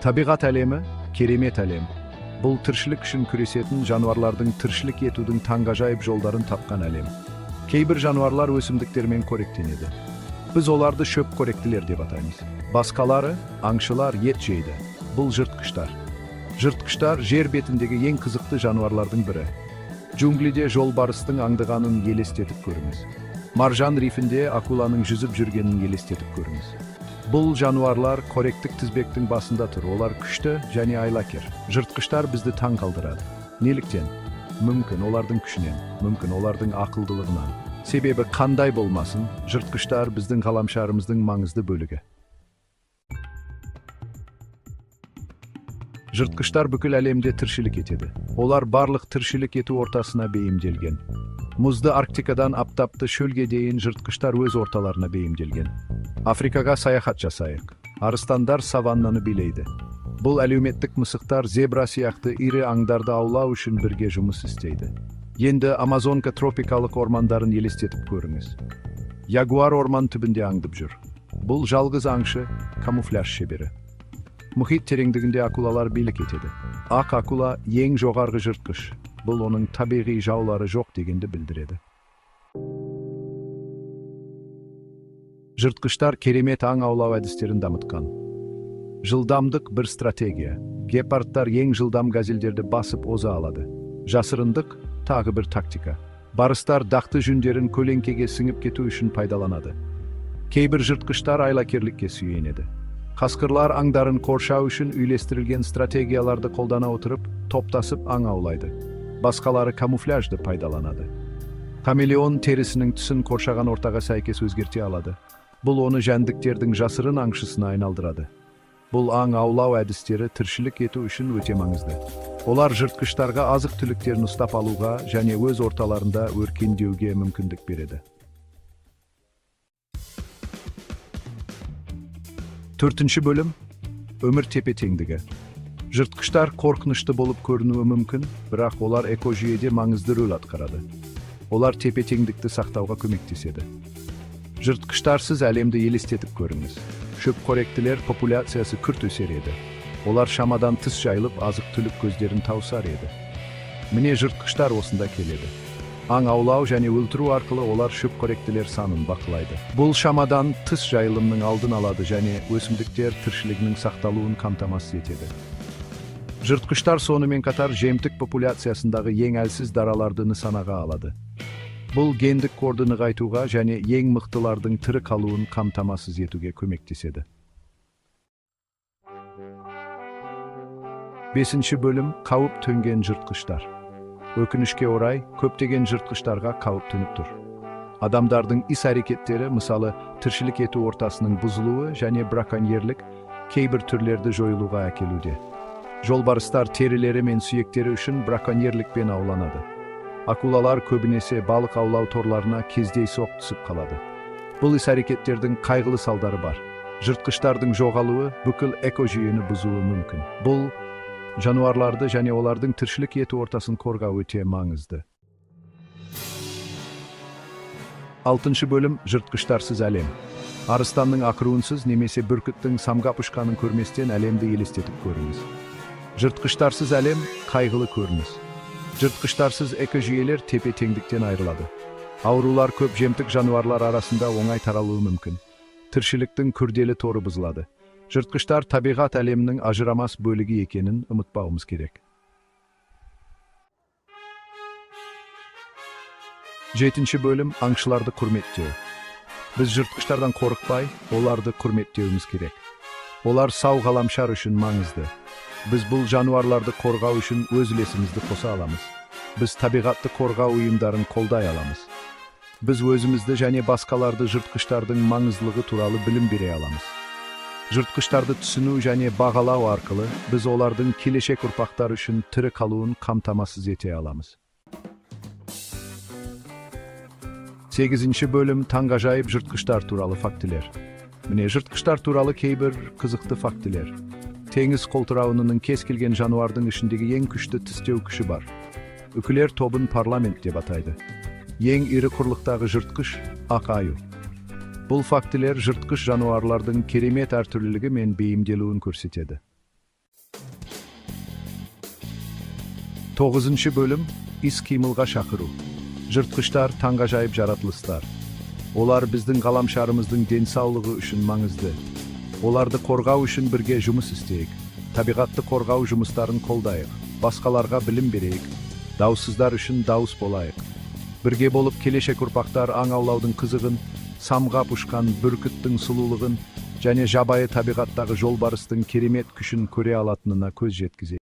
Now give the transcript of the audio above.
Табиғат әлемі керемет әлем. Бұл тіршілік үшін күресетін жануарлардың тіршілік етудің таңғажайып жолдарын тапқан әлем. Кейбір жануарлар өсімдіктермен қоректенеді. Біз оларды шөп қоректілер деп атаймыз. Басқалары, аңшылар, ет жейді. Бұл жыртқыштар. Жыртқыштар жер бетіндегі ең қызықты жануарлардың бірі. Джунглиде жолбарыстың аңдығанын елестетіп көріңіз. Маржан рифінде акуланың жүзіп жүргенін елестетіп көріңіз. Бұл жануарлар қоректік тізбектің басында тұр. Олар күшті және айлакер. Жыртқыштар бізді таң қалдырады. Неліктен? Мүмкін олардың күшінен, мүмкін олардың ақылдылығынан. Себебі қандай болмасын, жыртқыштар біздің ғаламшарымыздың маңызды бөлігі. Жыртқыштар бүкіл әлемде тіршілік етеді. Олар барлық тіршілік ету ортасына бейімделген. Мұзды Арктикадан аптапты шөлге дейін жыртқыштар өз орталарына бейімделген. Африкаға саяхат жасайық. Арыстандар саваннаны билейді. Бұл әлеуметтік мысықтар зебра сияқты ірі аңдарды аулау үшін бірге жұмыс істейді. Енді Амазонка тропикалық ормандарын елестетіп көріңіз. Ягуар орман түбінде аңдып жүр. Бұл жалғыз аңшы, камуфляж шебері. Мұхит тереңдігінде акулалар билік етеді. Ақ акула ең жоғарғы жыртқыш. Бұл оның табиғи жаулары жоқ дегенді білдіреді. Жыртқыштар керемет аң аулау әдістерін дамытқан. Жылдамдық бір стратегия. Гепардтар ең жылдам газельдерді басып оза алады. Жасырындық тағы бір тактика. Барыстар дақты жүндерін көлеңкеге сіңіп кету үшін пайдаланады. Кейбір жыртқыштар айлакерлікке сүйенеді. Қасқырлар аңдарын қоршау үшін үйлестірілген стратегияларды қолдана отырып, топтасып аң аулайды. Басқалары камуфляжды пайдаланады. Камелеон терісінің түсін қоршаған ортаға сәйкес өзгерте алады. Бұл оны жәндіктердің жасырын аңшысына айналдырады. Бұл аң аулау әдістері тіршілік ету үшін өте маңызды. Олар жыртқыштарға азық-түліктерін ұстап алуға және өз орталарында өркендеуге мүмкіндік береді. Төртінші бөлім – өмір тепе-теңдігі. Жыртқыштар қорқынышты болып көрінуі мүмкін, бірақ олар экожүйеде маңызды рөл атқарады. Олар тепе-теңдікті сақтауға көмектеседі. Жыртқыштарсыз әлемді елестетіп көріңіз. Шөпқоректілер популяциясы күрт өсер еді. Олар шамадан тыс жайылып, азық-түлік көздерін таусар еді. Міне жыртқыштар осында келеді. Аң аулау және өлтіру арқылы олар шөпқоректілер санын бақылайды. Бұл шамадан тыс жайылымның алдын алады және өсімдіктер тіршілігінің сақталуын қамтамасыз етеді. Жыртқыштар сонымен қатар жемтік популяциясындағы ең әлсіз дараларды нысанаға алады. Бұл гендік қорды нығайтуға және ең мықтылардың тірі қалуын қамтамасыз етуге көмектеседі. Бесінші бөлім – қауіп төнген жыртқыштар. Өкінішке орай, көптеген жыртқыштарға қауіп төніп тұр. Адамдардың іс-әрекеттері, мысалы, тіршілік ету ортасының бұзылуы және браконьерлік кейбір түрлерді жойылуға әкелуде. Жолбарыстар терілері мен сүйектері үшін браконьерлікпен ауланады. Акулалар көбінесе балық аулау торларына кездейсоқ түсіп қалады. Бұл іс-әрекеттердің қайғылы салдары бар. Жыртқыштардың жоғалуы бүкіл экожүйені бұзуы мүмкін. Бұл жануарларды және олардың тіршілік ету ортасын қорғау өте маңызды. Алтыншы бөлім – жыртқыштарсыз әлем. Арыстанның ақыруынсыз немесе бүркіттің самғап ұшқанын көрместен әлемді елестетіп көріңіз. Жыртқыштарсыз әлем – қайғылы көрініс. Жыртқыштарсыз экожүйелер тепе-теңдіктен айырылады. Аурулар көп жемтік жануарлар арасында оңай таралуы мүмкін. Тіршіліктің күрделі торы бұзылады. Жыртқыштар табиғат әлемінің ажырамас бөлігі екенін ұмытпауымыз керек. Жетінші бөлім – аңшыларды құрметтеу. Біз жыртқыштардан қорықпай, оларды құрметтеуіміз керек. Олар сау ғаламшар үшін маңызды. Біз бұл жануарларды қорғау үшін өз үлесімізді қоса аламыз. Біз табиғатты қорғау ұйымдарын қолдай аламыз. Біз өзімізді және басқаларды жыртқыштардың маңыздылығы туралы білім бере аламыз. Жыртқыштарды түсіну және бағалау арқылы біз олардың келешек ұрпақтар үшін тірі қалуын қамтамасыз ете аламыз. Сегізінші бөлім – таңғажайып жыртқыштар туралы фактілер. Міне жыртқыштар туралы кейбір қызықты фактілер. Теңіз қолтырауынының кез келген жануардың ішіндегі ең күшті тістеу күші бар. Үкілер тобын парламент деп атайды. Ең ірі құрлықтағы жыртқыш – ақ аю. Бұл фактілер жыртқыш жануарлардың керемет әртүрлілігі мен бейімделуін көрсетеді. 9 bölüm is-кыймылга шақыру. Жырткычтар таңғажайып жаратылыстар. Олар біздің ғаламшарымыздың денсаулығы үшін маңызды. Оларды қорғау үшін бірге жұмыс істейік. Табиғатты қорғау жұмыстарын қолдайық. Басқаларға білім берейік. Даусыздар үшін дауыс болайық. Бірге болып келешек ұрпақтар аң аулаудың қызығын, самғап ұшқан бүркіттің сұлулығын және жабайы табиғаттағы жолбарыстың керемет күшін көре алатынына көз жеткізейік.